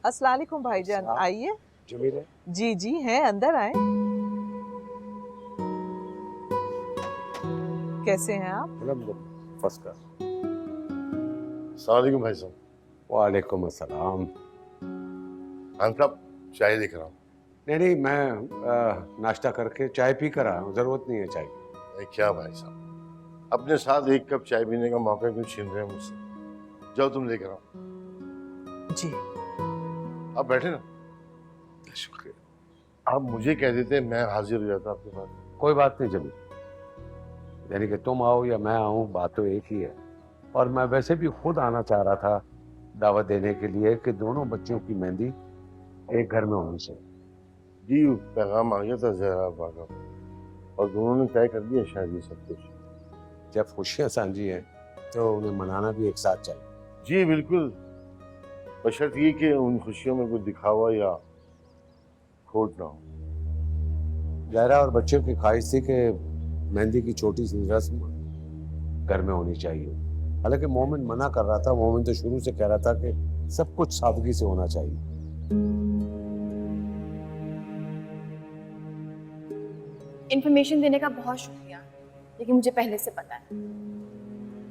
अस्सलाम वालेकुम भाईजान, आइए। जमील है? जी जी हैं, अंदर आए। कैसे हैं आप? अल्हम्दुलिल्लाह फर्स्ट क्लास। अस्सलाम वालेकुम भाई साहब। वालेकुम अस्सलाम। खान साहब चाय लेकर आओ। नहीं मैं नाश्ता करके चाय पी कर आया हूँ, जरूरत नहीं है चाय की। अरे क्या भाई साहब, अपने साथ एक कप चाय पीने का मौका क्यों छीन रहे हैं मुझसे? जाओ तुम लेकर आओ। जी आप बैठे ना, शुक्रिया। आप मुझे कह देते मैं हाजिर हो जाता आपके पास। कोई बात नहीं जमील, यानी कि तुम आओ या मैं आऊँ बात तो एक ही है। और मैं वैसे भी खुद आना चाह रहा था दावत देने के लिए कि दोनों बच्चों की मेहंदी एक घर में होनी चाहिए। जी पैगाम आ गया था जहरा बागा और दोनों ने तय कर दिया शायद ये सब कुछ। जब खुशियाँ साझी हैं तो उन्हें मनाना भी एक साथ चाहिए। जी बिल्कुल, बशर्त ये कि उन खुशियों में कोई दिखावा या खोट ना हो। जहरा और बच्चों की ख्वाहिश थी कि मेहंदी की छोटी सी रस्म घर में होनी चाहिए। हालांकि मोमिन मना कर रहा था। मोमिन तो शुरू से कह रहा था कि सब कुछ सादगी से होना चाहिए। इन्फॉर्मेशन देने का बहुत शुक्रिया, लेकिन मुझे पहले से पता है।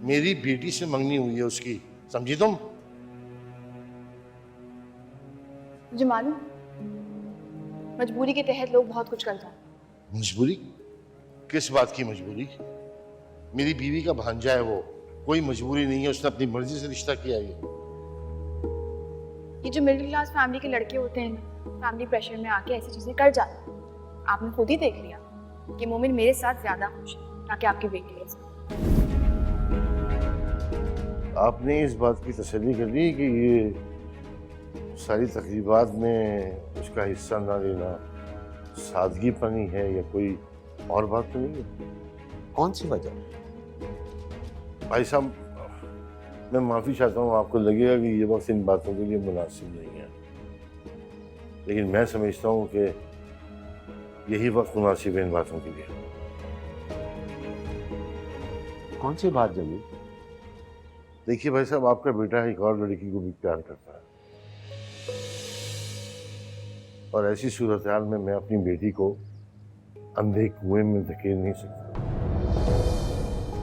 मेरी बेटी से मंगनी हुई है उसकी, समझी तुम? मुझे मालूम, मजबूरी के तहत लोग बहुत कुछ करते हैं। मजबूरी? किस बात की मजबूरी? मेरी बीवी का भांजा है वो, कोई मजबूरी नहीं है, उसने अपनी मर्जी से रिश्ता किया है। ये जो मिडिल क्लास फैमिली के लड़के होते हैं ना, फैमिली प्रेशर में आके ऐसी चीजें कर जाते हैं। आपने खुद ही देख लिया कि मोमिन मेरे साथ ज्यादा खुश है ताकि आपकी बेटी है। आपने इस बात की तसल्ली कर ली कि ये सारी तकरीबात में उसका हिस्सा ना लेना सादगीपनी है या कोई और बात तो नहीं है? कौन सी वजह? भाई साहब मैं माफ़ी चाहता हूँ, आपको लगेगा कि ये वक्त इन बातों के लिए मुनासिब नहीं है, लेकिन मैं समझता हूँ कि यही वक्त मुनासिब है इन बातों के लिए। कौन सी बात जमील? देखिए भाई साहब, आपका बेटा एक और लड़की को भी प्यार करता है और ऐसी सूरत हाल में मैं अपनी बेटी को अंधे कुएं में धकेल नहीं सकता।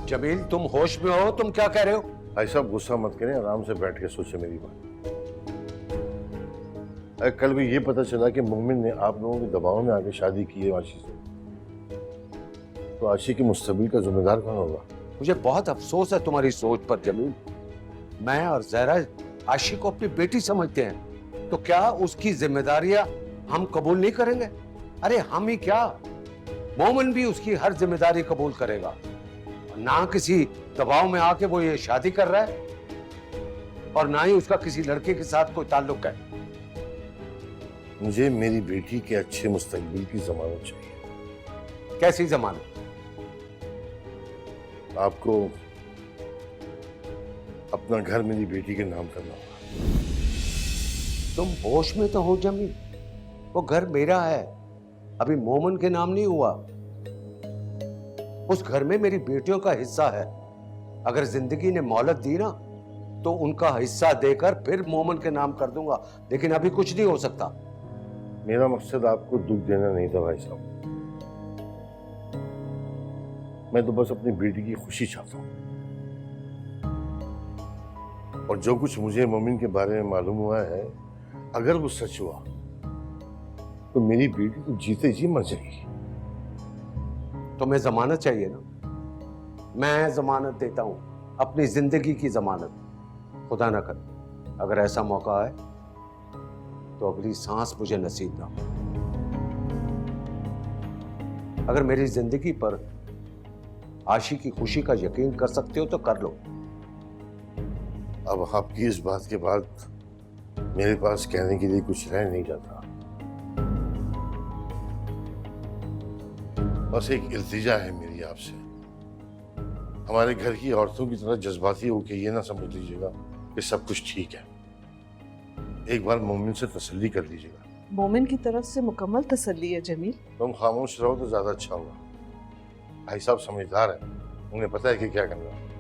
जमील तुम होश में हो? तुम क्या कह रहे हो? भाई साहब गुस्सा मत करें, आराम से बैठ के सोचें मेरी बात। अरे कल भी ये पता चला कि मोमिन ने आप लोगों के दबाव में आके शादी की है आशी से, तो आशी के मुस्तकबिल का जिम्मेदार कौन होगा? मुझे बहुत अफसोस है तुम्हारी सोच पर जमील। मैं और जहरा आशी को अपनी बेटी समझते हैं, तो क्या उसकी जिम्मेदारियां हम कबूल नहीं करेंगे? अरे हम ही क्या, मोमिन भी उसकी हर जिम्मेदारी कबूल करेगा। ना किसी दबाव में आके वो ये शादी कर रहा है और ना ही उसका किसी लड़के के साथ कोई ताल्लुक है। मुझे मेरी बेटी के अच्छे मुस्तकबिल की जमानत चाहिए। कैसी जमानत? आपको अपना घर मेरी बेटी के नाम करना होगा। तुम होश में तो हो जमील? वो घर मेरा है, अभी मोमिन के नाम नहीं हुआ। उस घर में मेरी बेटियों का हिस्सा है। अगर जिंदगी ने मोहलत दी ना तो उनका हिस्सा देकर फिर मोमिन के नाम कर दूंगा, लेकिन अभी कुछ नहीं हो सकता। मेरा मकसद आपको दुख देना नहीं था भाई साहब, मैं तो बस अपनी बेटी की खुशी चाहता हूँ। और जो कुछ मुझे मोमिन के बारे में मालूम हुआ है, अगर वो सच हुआ तो मेरी बेटी तो जीते जी मर जाएगी। तुम्हें जमानत चाहिए ना? मैं जमानत देता हूं, अपनी जिंदगी की जमानत। खुदा ना करे अगर ऐसा मौका आए तो अगली सांस मुझे नसीब ना हो। अगर मेरी जिंदगी पर आशी की खुशी का यकीन कर सकते हो तो कर लो। अब आपकी इस बात के बाद मेरे पास कहने के लिए कुछ रह नहीं जाता। बस एक इल्तिजा है मेरी आपसे, हमारे घर की औरतों की तरह जज्बाती होकर ये ना समझ लीजिएगा कि सब कुछ ठीक है। एक बार मोमिन से तसल्ली कर लीजिएगा। मोमिन की तरफ से मुकम्मल तसल्ली है जमील। तुम खामोश रहो तो ज्यादा अच्छा होगा। भाई साहब समझदार है, उन्हें पता है कि क्या करना है।